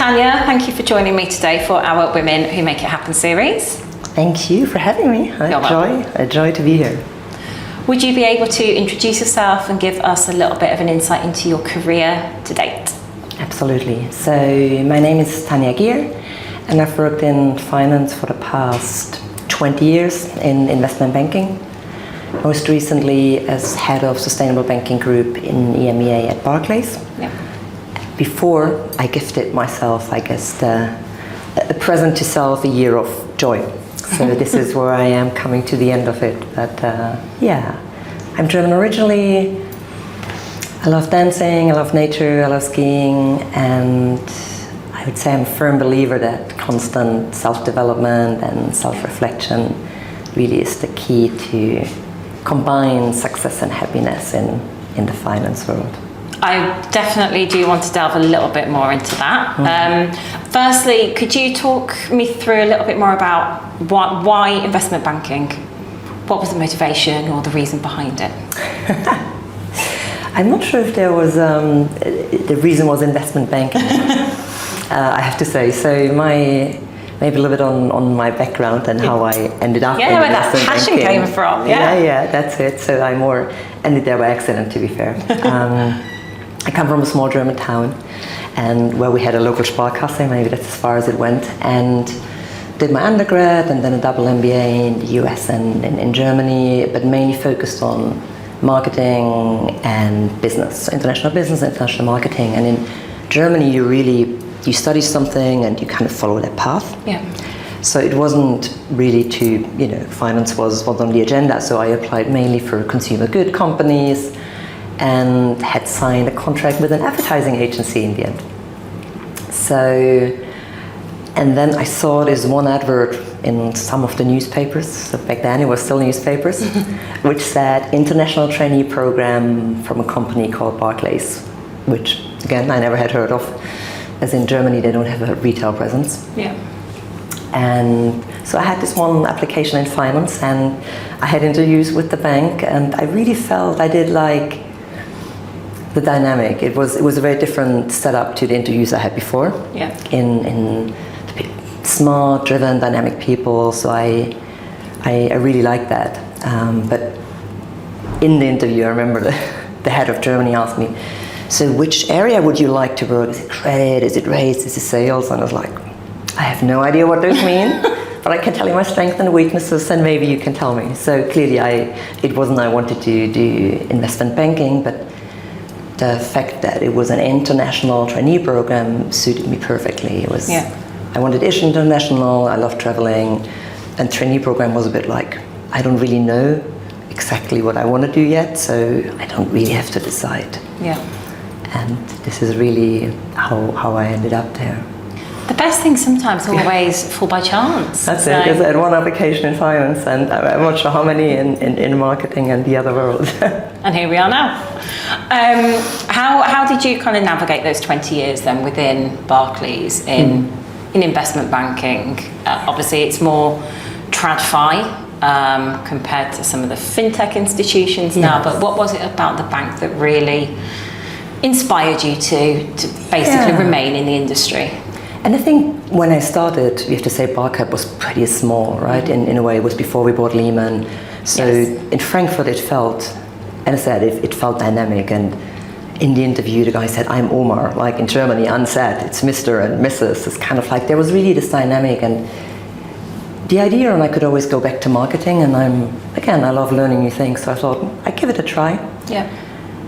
Tanja, thank you for joining me today for our Women Who Make It Happen series. Thank you for having me. I joy to be here. Would you be able to introduce yourself and give us a little bit of an insight into your career to date? Absolutely. So my name is Tanja Gihr, and I've worked in finance for the past 20 years in investment banking. Most recently as head of Sustainable Banking Group in EMEA at Barclays. Yeah. Before I gifted myself, I guess, a present to self, a year of joy. So this is where I am coming to the end of it. But I'm German originally. I love dancing, I love nature, I love skiing, and I would say I'm a firm believer that constant self-development and self-reflection really is the key to combine success and happiness in the finance world. I definitely do want to delve a little bit more into that. Firstly, could you talk me through a little bit more about why investment banking? What was the motivation or the reason behind it? I'm not sure if there was, the reason was investment banking, I have to say. So maybe a little bit on my background and how I ended up in where investment that passion banking. came from. Yeah, that's it. So I more ended there by accident, to be fair. I come from a small German town, and where we had a local Sparkasse, maybe that's as far as it went, and did my undergrad and then a double MBA in the US and in Germany, but mainly focused on marketing and business, international business, international marketing. And in Germany, you study something and you kind of follow that path. Yeah. So it wasn't really finance was on the agenda. So I applied mainly for consumer good companies and had signed a contract with an advertising agency in the end. So, and then I saw this one advert in some of the newspapers, so back then it was still newspapers, which said international trainee program from a company called Barclays, which again I never had heard of, as in Germany they don't have a retail presence. Yeah. And so I had this one application in finance, and I had interviews with the bank, and I really felt I did like the dynamic. It was a very different setup to the interviews I had before. Yeah. In smart, driven, dynamic people. So I really liked that. But in the interview, I remember the head of Germany asked me, "So which area would you like to work? Is it credit? Is it rates? Is it sales?" And I was like, "I have no idea what those mean, but I can tell you my strengths and weaknesses, and maybe you can tell me." So clearly, it wasn't I wanted to do investment banking, but the fact that it was an international trainee program suited me perfectly. It was. Yeah. I wanted international. I love traveling, and trainee program was a bit like I don't really know exactly what I want to do yet, so I don't really have to decide. Yeah. And this is really how I ended up there. The best things sometimes always fall by chance. That's it. Because I had one application in finance, and I'm not sure how many in marketing and the other world. And here we are now. How did you kind of navigate those 20 years then within Barclays in investment banking? Obviously, it's more TradFi compared to some of the fintech institutions now. But what was it about the bank that really inspired you to basically remain in the industry? And I think when I started, we have to say Barclays was pretty small, right? In a way, it was before we bought Lehman. So in Frankfurt, it felt, and I said, it felt dynamic. And in the interview, the guy said, "I'm Omar." Like in Germany, unsaid, it's Mr. and Mrs. It's kind of like, there was really this dynamic. And the idea, and I could always go back to marketing. And I love learning new things. So I thought, I'd give it a try. Yeah.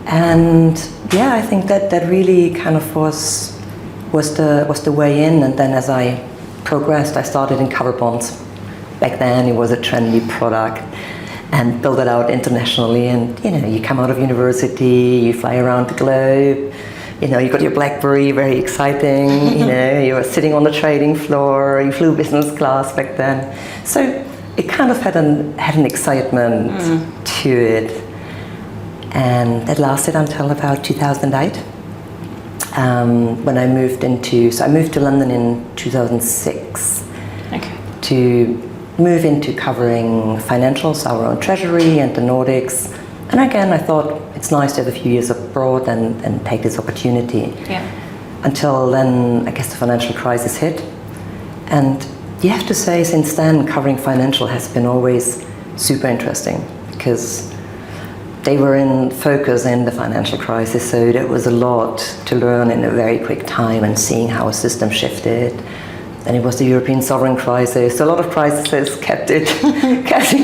And I think that really kind of was the way in. And then as I progressed, I started in covered bonds. Back then it was a trendy product, and built it out internationally. And you come out of university, you fly around the globe, you got your BlackBerry, very exciting, you were sitting on the trading floor, you flew business class back then. So it kind of had an excitement to it. And that lasted until about 2008. When I moved to London in 2006 to move into covering financials, our own treasury and the Nordics. And again, I thought it's nice to have a few years abroad and take this opportunity. Yeah. until then, I guess the financial crisis hit. And you have to say, since then, covering financial has been always super interesting, because they were in focus in the financial crisis, so there was a lot to learn in a very quick time, and seeing how a system shifted. Then it was the European sovereign crisis. So a lot of crises kept it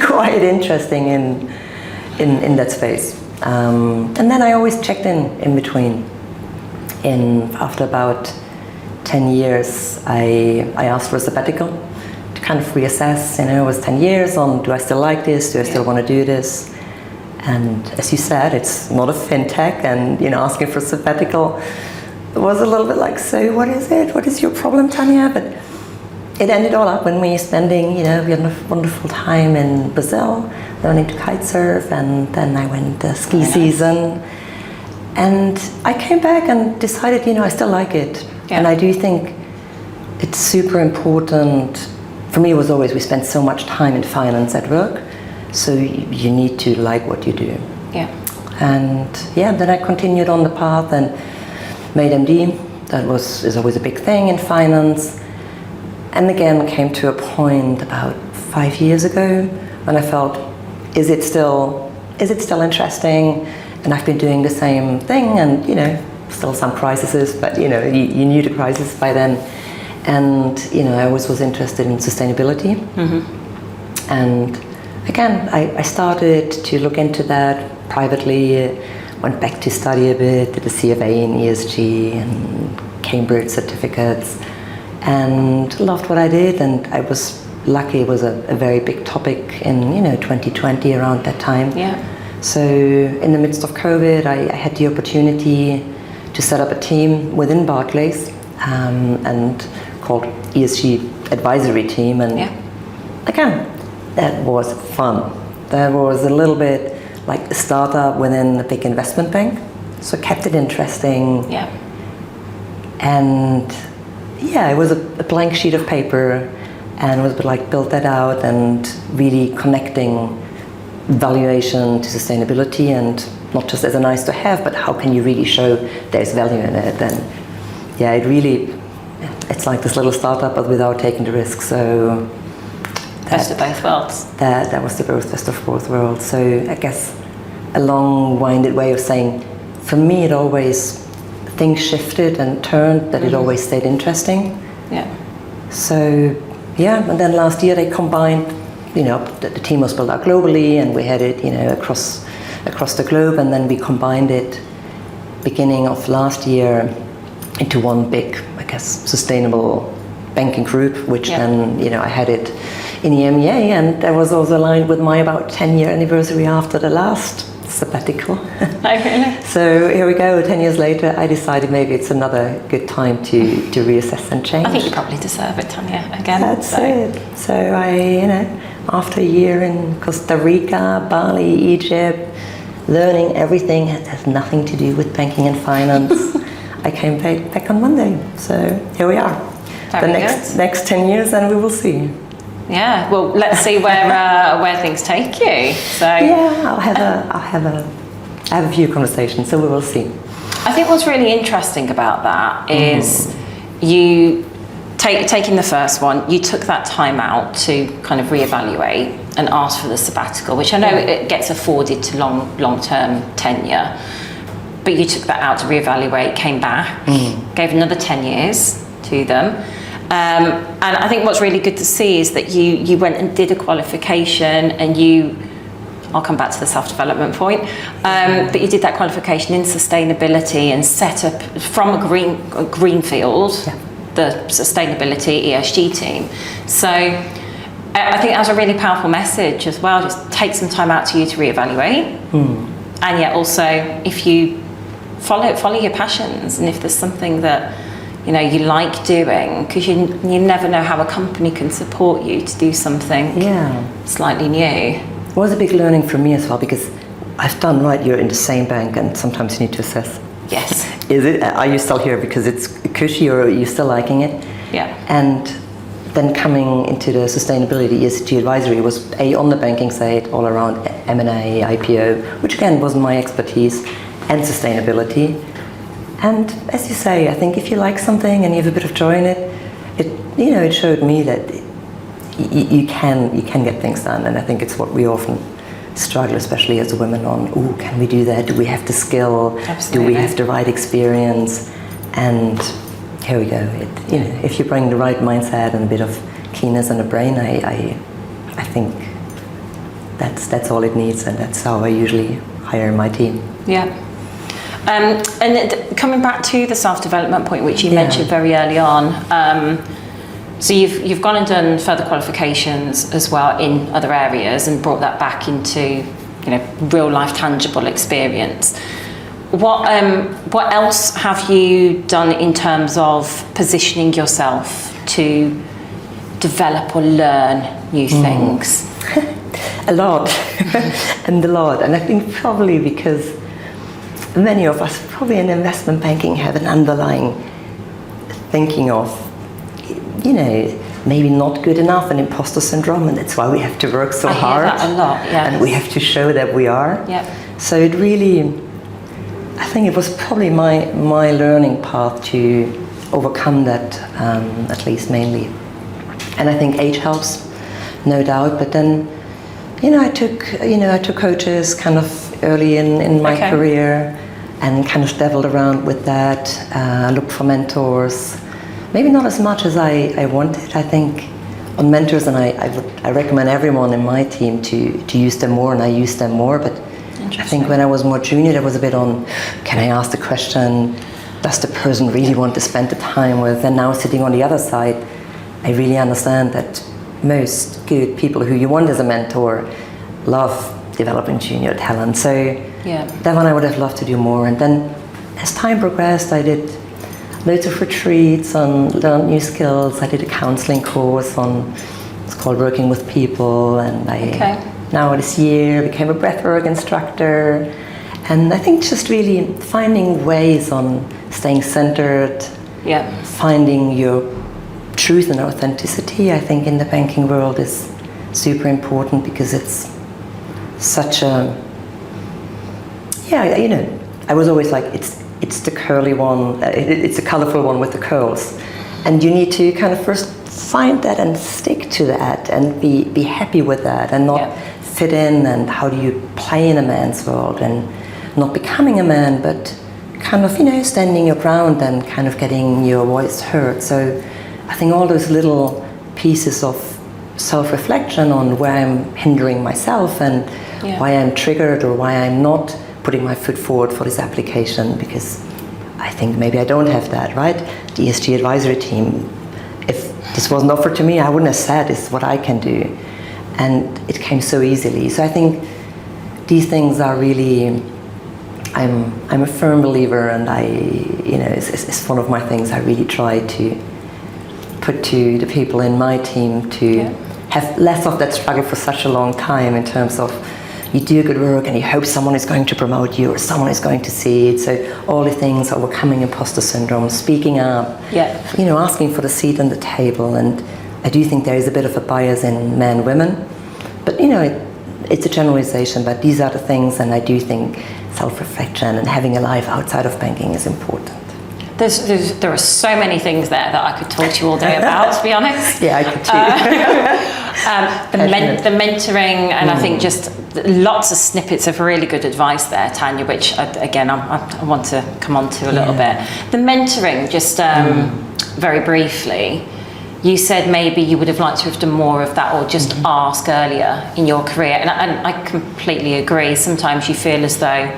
quite interesting in that space. And then I always checked in between. After about 10 years, I asked for a sabbatical to kind of reassess. It was 10 years on, do I still like this? Do I still want to do this? And as you said, it's not a fintech, and asking for a sabbatical was a little bit like, so what is it? What is your problem, Tanja? But it ended all up when we spending, we had a wonderful time in Brazil, learning to kite surf, and then I went ski season. And I came back and decided, I still like it. Yeah. And I do think it's super important. For me, it was always, we spent so much time in finance at work, so you need to like what you do. Yeah. And then I continued on the path and made MD. That is always a big thing in finance. And again, came to a point about 5 years ago when I felt, is it still interesting? And I've been doing the same thing, and still some crises, but you knew the crisis by then. And I always was interested in sustainability. Mm-hmm. And again, I started to look into that privately, went back to study a bit, did a CFA in ESG and Cambridge certificates, and loved what I did. And I was lucky, it was a very big topic in 2020 around that time. Yeah. So in the midst of COVID, I had the opportunity to set up a team within Barclays, and called ESG Advisory team. And again, that was fun. That was a little bit like a startup within a big investment bank. So kept it interesting. Yeah. And it was a blank sheet of paper, and it was a bit like build that out and really connecting valuation to sustainability, and not just as a nice to have, but how can you really show there's value in it. And it's like this little startup, but without taking the risk. So best of both worlds. That was the best of both worlds. So I guess a long-winded way of saying, for me, things shifted and turned, that it always stayed interesting. Yeah. So and then last year they combined. The team was built out globally, and we had it, across the globe, and then we combined it beginning of last year into one big, I guess, sustainable banking group, which then, I had it in EMEA, and that was also aligned with my about 10-year anniversary after the last sabbatical. Oh, really? So here we go, 10 years later, I decided maybe it's another good time to reassess and change. I think you probably deserve it, Tanja, again. That's it. So I, after a year in Costa Rica, Bali, Egypt, learning everything that has nothing to do with banking and finance, I came back on Monday. So here we are. Very the next 10 years, and we will see. Yeah, well, let's see where things take you. So I'll have a few conversations, so we will see. I think what's really interesting about that is you taking the first one, you took that time out to kind of reevaluate and ask for the sabbatical, which I know it gets afforded to long-term tenure, but you took that out to reevaluate, came back, gave another 10 years to them. And I think what's really good to see is that you went and did a qualification, and I'll come back to the self-development point, but you did that qualification in sustainability and set up from a greenfield, the sustainability ESG team. So I think that's a really powerful message as well. Just take some time out to reevaluate, and yet also if you follow your passions, and if there's something that you like doing, because you never know how a company can support you to do something slightly new. It was a big learning for me as well, because I've done, you're in the same bank, and sometimes you need to assess. Yes. Are you still here because it's cushy, or are you still liking it? Yeah. And then coming into the sustainability ESG advisory was on the banking side, all around M&A, IPO, which again wasn't my expertise, and sustainability. And as you say, I think if you like something and you have a bit of joy in it, it showed me that you can get things done. And I think it's what we often struggle, especially as women, on, can we do that? Do we have the skill? Absolutely. Do we have the right experience? And here we go. If you bring the right mindset and a bit of keenness and a brain, I think that's all it needs, and that's how I usually hire my team. Yeah. And coming back to the self-development point, which you mentioned very early on, so you've gone and done further qualifications as well in other areas and brought that back into real life tangible experience. What else have you done in terms of positioning yourself to develop or learn new things? A lot. And I think probably because many of us probably in investment banking have an underlying thinking of, maybe not good enough, an imposter syndrome, and that's why we have to work so hard. I hear that a lot, yeah. And we have to show that we are. Yeah. So it really, I think it was probably my learning path to overcome that, at least mainly. And I think age helps, no doubt. But then, I took coaches kind of early in my career, and kind of dabbled around with that. Looked for mentors. Maybe not as much as I wanted. I think on mentors, and I recommend everyone in my team to use them more, and I use them more. But I think when I was more junior, there was a bit on, can I ask the question, does the person really want to spend the time with? And now sitting on the other side, I really understand that most good people who you want as a mentor love developing junior talent. So that one I would have loved to do more. And then as time progressed, I did loads of retreats on learned new skills. I did a counseling course on, it's called Working with People, and now this year became a breathwork instructor. And I think just really finding ways on staying centered, finding your truth and authenticity, I think in the banking world is super important, because it's such a, I was always like, it's the curly one, it's the colorful one with the curls. And you need to kind of first find that and stick to that and be happy with that, and not fit in. And how do you play in a man's world and not becoming a man, but kind of, standing your ground and kind of getting your voice heard. So I think all those little pieces of self-reflection on where I'm hindering myself and why I'm triggered, or why I'm not putting my foot forward for this application, because I think maybe I don't have that, right? The ESG advisory team, if this wasn't offered to me, I wouldn't have said this is what I can do. And it came so easily. So I think these things are really, I'm a firm believer, and it's one of my things I really try to put to the people in my team, to have less of that struggle for such a long time, in terms of you do good work and you hope someone is going to promote you or someone is going to see it. So all the things, overcoming imposter syndrome, speaking up, asking for the seat on the table. And I do think there is a bit of a bias in men, women, but it's a generalization, but these are the things. And I do think self-reflection and having a life outside of banking is important. There are so many things there that I could talk to you all day about, to be honest. Yeah, I could too. The mentoring, and I think just lots of snippets of really good advice there, Tanja, which again I want to come on to a little bit. The mentoring, just very briefly, you said maybe you would have liked to have done more of that, or just ask earlier in your career, and I completely agree. Sometimes you feel as though,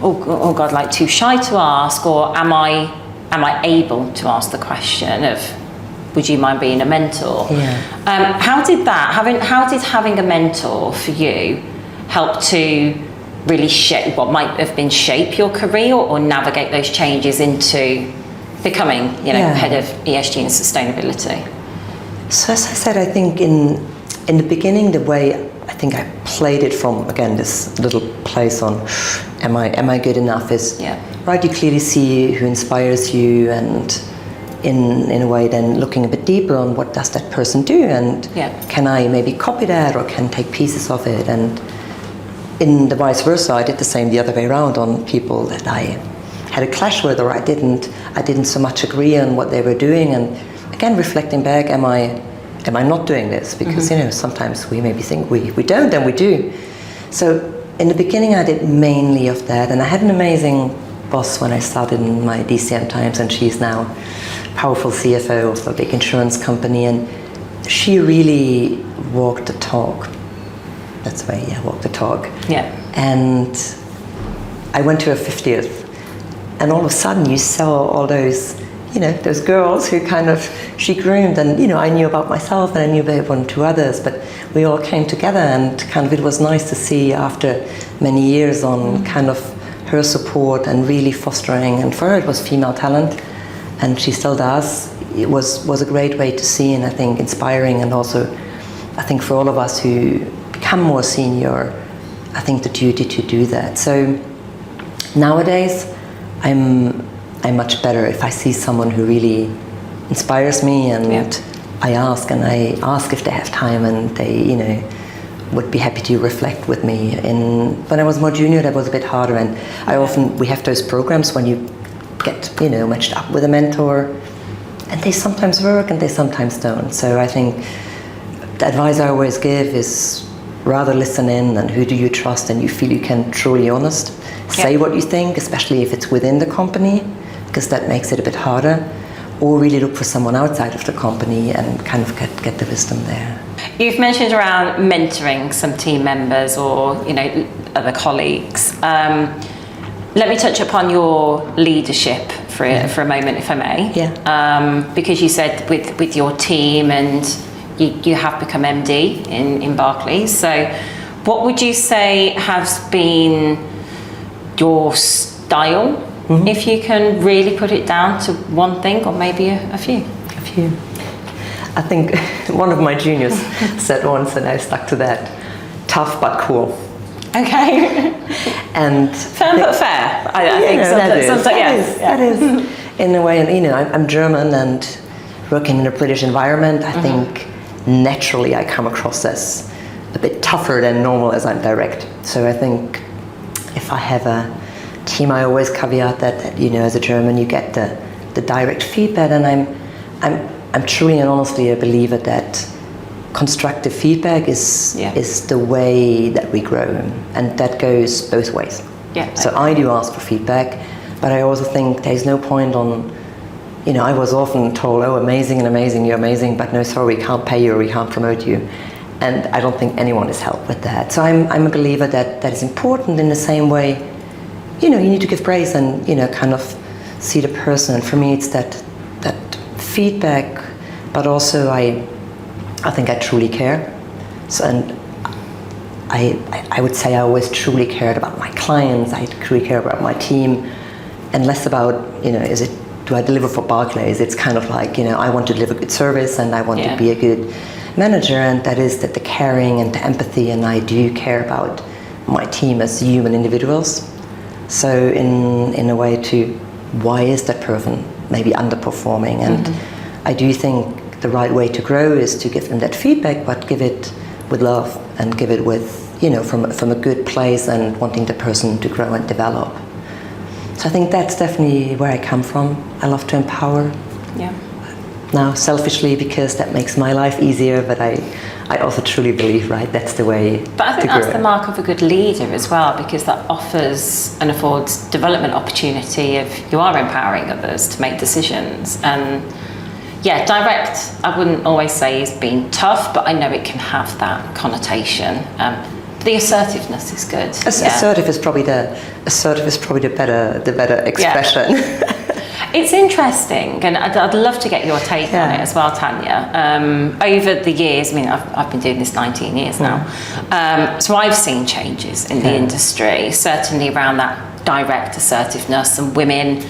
oh God, like too shy to ask, or am I able to ask the question of, would you mind being a mentor? How did having a mentor for you help to really shape what might have been your career, or navigate those changes into becoming head of ESG and sustainability? So as I said, I think in the beginning, the way I think I played it from, again, this little place on am I good enough is right. You clearly see who inspires you, and in a way then looking a bit deeper on what does that person do, and can I maybe copy that, or can take pieces of it. And in the vice versa, I did the same the other way around on people that I had a clash with, or I didn't so much agree on what they were doing. And again, reflecting back, am I not doing this? Because sometimes we maybe think we don't, and we do. So in the beginning, I did mainly of that, and I had an amazing boss when I started in my DCM times, and she's now powerful CFO of a big insurance company, and she really walked the talk. That's the way, walk the talk. Yeah. And I went to her 50th, and all of a sudden you saw all those, those girls who she groomed, and I knew about myself and I knew about one or two others, but we all came together, and it was nice to see after many years on her support and really fostering, and for her it was female talent, and she still does. It was a great way to see, and I think inspiring, and also I think for all of us who become more senior, I think the duty to do that. So nowadays I'm much better if I see someone who really inspires me, and I ask if they have time, and they would be happy to reflect with me. When I was more junior, that was a bit harder, and we have those programs when you get matched up with a mentor, and they sometimes work and they sometimes don't. So I think the advice I always give is rather listen in, and who do you trust and you feel you can truly honest. Say what you think, especially if it's within the company, because that makes it a bit harder. Or really look for someone outside of the company and get the wisdom there. You've mentioned around mentoring some team members or other colleagues. Let me touch upon your leadership for a moment, if I may. Yeah. Because you said with your team, and you have become MD in Barclays. So what would you say has been your style, if you can really put it down to one thing, or maybe a few? A few. I think one of my juniors said once, and I stuck to that: tough but cool. Okay. And firm but fair. I think that is in a way. And I'm German, and working in a British environment, I think naturally I come across as a bit tougher than normal as I'm direct. So I think if I have a team, I always caveat that as a German you get the direct feedback, and I'm truly and honestly a believer that constructive feedback is the way that we grow, and that goes both ways. Yeah. So I do ask for feedback, but I also think there's no point on, I was often told, oh, amazing, you're amazing, but no, sorry, we can't pay you or we can't promote you. And I don't think anyone has helped with that. So I'm a believer that is important in the same way. You need to give praise and, see the person. And for me, it's that feedback, but also I think I truly care. So, and I would say I always truly cared about my clients, I truly care about my team, and less about, do I deliver for Barclays? It's like, I want to deliver good service, and I want to be a good manager, and that is that the caring and the empathy, and I do care about my team as human individuals. So in a way why is that person maybe underperforming? And I do think the right way to grow is to give them that feedback, but give it with love, and give it with, from a good place, and wanting the person to grow and develop. So I think that's definitely where I come from. I love to empower. Yeah. Now, selfishly, because that makes my life easier, but I also truly believe, that's the way. But I think that's the mark of a good leader as well, because that offers and affords development opportunity if you are empowering others to make decisions. And direct, I wouldn't always say is being tough, but I know it can have that connotation. The assertiveness is good. Assertive is probably the better expression. Yeah. It's interesting, and I'd love to get your take on it as well, Tanja. Over the years, I've been doing this 19 years now, so I've seen changes in the industry, certainly around that direct assertiveness. And women,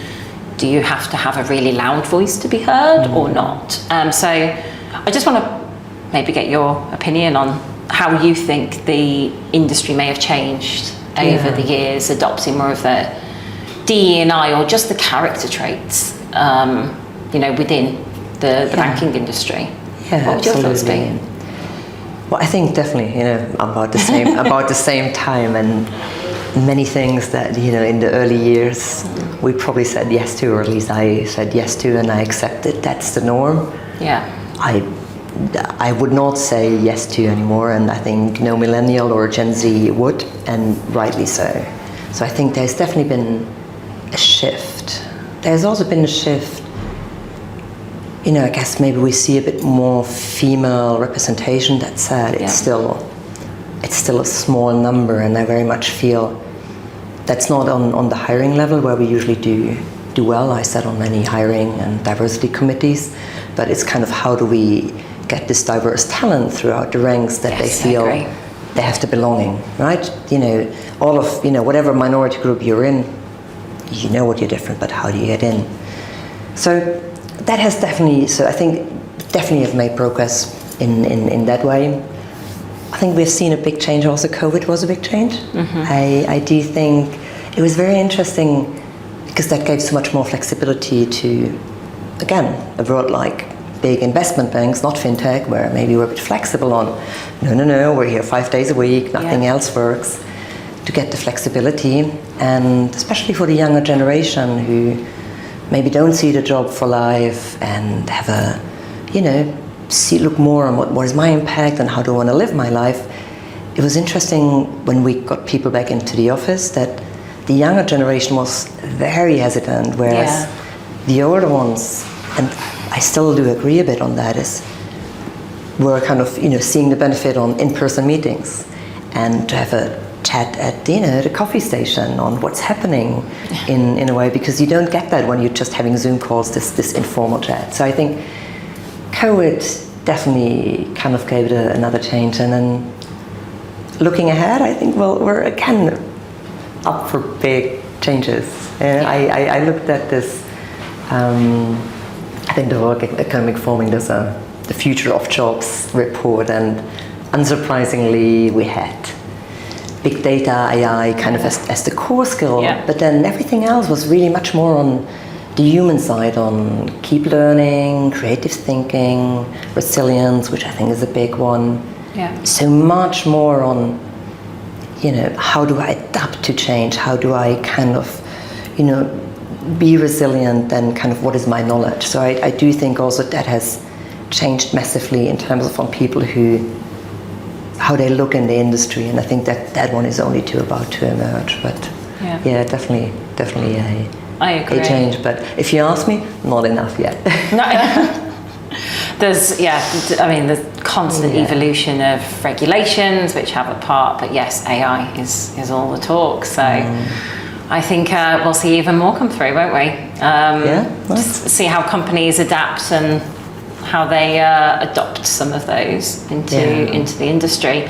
do you have to have a really loud voice to be heard or not? So I just want to maybe get your opinion on how you think the industry may have changed over the years, adopting more of the DE&I, or just the character traits, within the banking industry. Yeah, what would your thoughts be? Well, I think definitely, about the same time, and many things that, in the early years we probably said yes to, or at least I said yes to, and I accepted that's the norm. Yeah. I would not say yes to anymore, and I think no millennial or Gen Z would, and rightly so. So I think there's definitely been a shift. There's also been a shift, I guess maybe we see a bit more female representation. That said, it's still a small number, and I very much feel that's not on the hiring level where we usually do well. I sat on many hiring and diversity committees, but it's kind of how do we get this diverse talent throughout the ranks that they feel they have to belonging, right? All of, whatever minority group you're in, what you're different, but how do you get in? So that has definitely, I think definitely have made progress in that way. I think we've seen a big change also. COVID was a big change. I do think it was very interesting because that gave so much more flexibility to, again, a world like big investment banks, not fintech, where maybe we're a bit flexible on, no, we're here 5 days a week, nothing else works, to get the flexibility. And especially for the younger generation who maybe don't see the job for life and have a, look more on what is my impact and how do I want to live my life. It was interesting when we got people back into the office that the younger generation was very hesitant, whereas the older ones, and I still do agree a bit on that, we're kind of, seeing the benefit on in-person meetings and to have a chat at the coffee station on what's happening in a way, because you don't get that when you're just having Zoom calls, this informal chat. So I think COVID definitely kind of gave it another change. And then looking ahead, I think, we're again up for big changes. I looked at this, I think the World Economic Forum does the Future of Jobs report, and unsurprisingly we had big data, AI kind of as the core skill, but then everything else was really much more on the human side, on keep learning, creative thinking, resilience, which I think is a big one. So much more on, how do I adapt to change? How do I kind of, be resilient, and kind of what is my knowledge? So I do think also that has changed massively in terms of on people how they look in the industry, and I think that one is only about to emerge. But definitely a change. But if you ask me, not enough yet. There's the constant evolution of regulations which have a part, but yes, AI is all the talk. So I think we'll see even more come through, won't we? Just see how companies adapt and how they adopt some of those into the industry.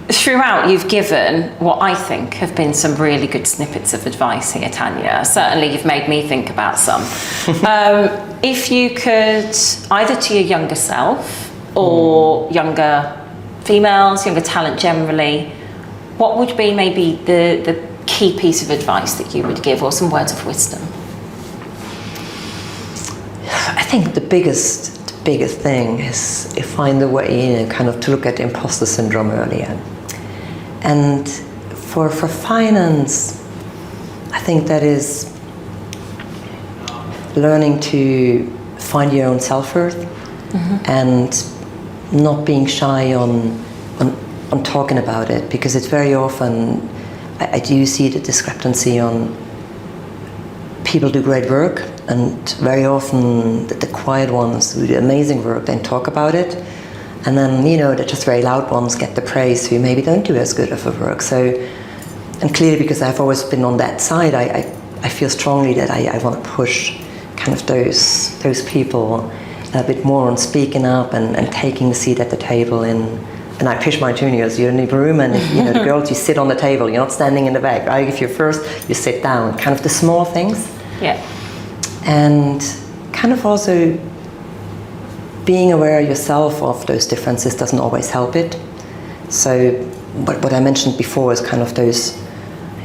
Throughout, you've given what I think have been some really good snippets of advice here, Tanja. Certainly, you've made me think about some. If you could, either to your younger self or younger females, younger talent generally, what would be maybe the key piece of advice that you would give, or some words of wisdom? I think the biggest thing is find a way, kind of to look at the imposter syndrome earlier. And for finance, I think that is learning to find your own self-worth and not being shy on talking about it, because it's very often, I do see the discrepancy on people do great work, and very often the quiet ones who do amazing work then talk about it, and then the just very loud ones get the praise who maybe don't do as good of a work. So, and clearly because I've always been on that side, I feel strongly that I want to push kind of those people a bit more on speaking up and taking the seat at the table. And I push my juniors, you're in the room, and if, the girls, you sit on the table, you're not standing in the back, right? If you're first, you sit down, kind of the small things. And kind of also being aware yourself of those differences doesn't always help it. So what I mentioned before is kind of those,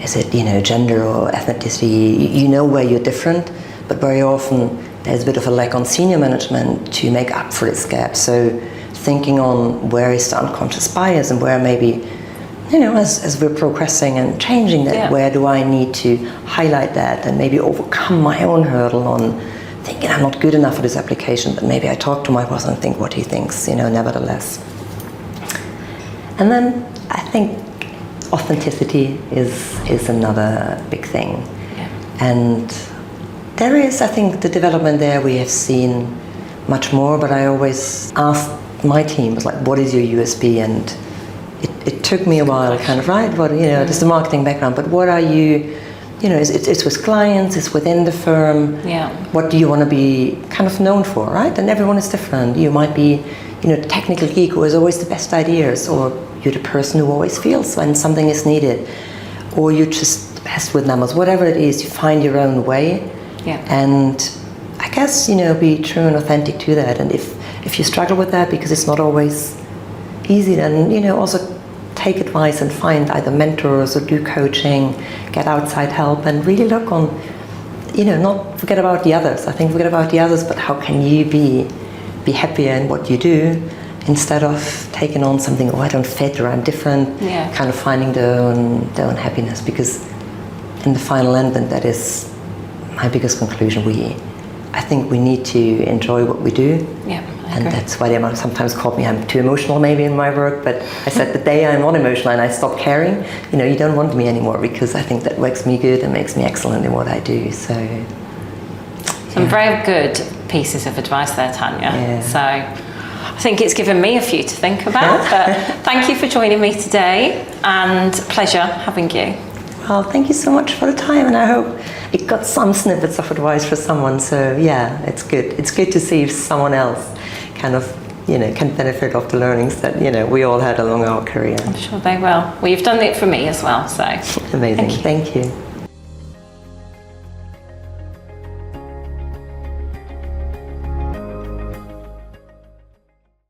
is it, gender or ethnicity, you know where you're different, but very often there's a bit of a lack on senior management to make up for this gap. So thinking on where is the unconscious bias and where maybe as we're progressing and changing that, Yeah. where do I need to highlight that and maybe overcome my own hurdle on thinking I'm not good enough for this application, but maybe I talk to my boss and think what he thinks, nevertheless. And then I think authenticity is another big thing. Yeah. And there is, I think, the development there we have seen much more, but I always ask my team, what is your USP? And it took me a while, kind of, right? What, there's the marketing background, but what are you, it's with clients, it's within the firm. Yeah. What do you want to be kind of known for, right? And everyone is different. You might be, the technical geek who has always the best ideas, or you're the person who always feels when something is needed, or you're just best with numbers. Whatever it is, you find your own way. Yeah. And I guess, be true and authentic to that. And if you struggle with that because it's not always easy, then, also take advice and find either mentors or do coaching, get outside help, and really look on, not forget about the others. I think forget about the others, but how can you be happier in what you do instead of taking on something, I don't fit, or I'm different, Yeah. kind of finding their own happiness. Because in the final end, and that is my biggest conclusion, I think we need to enjoy what we do. Yeah, I and agree. that's why they might sometimes call me I'm too emotional maybe in my work, but I said the day I'm not emotional and I stop caring, you don't want me anymore, because I think that makes me good and makes me excellent in what I do. So Some very good pieces of advice there, Tanja. Yeah. So I think it's given me a few to think about, but thank you for joining me today, and pleasure having you. Well, thank you so much for the time, and I hope it got some snippets of advice for someone. So yeah, it's good. It's good to see if someone else kind of, can benefit of the learnings that, we all had along our career. I'm sure they will. Well, you've done it for me as well, so Amazing. thank you. Thank you.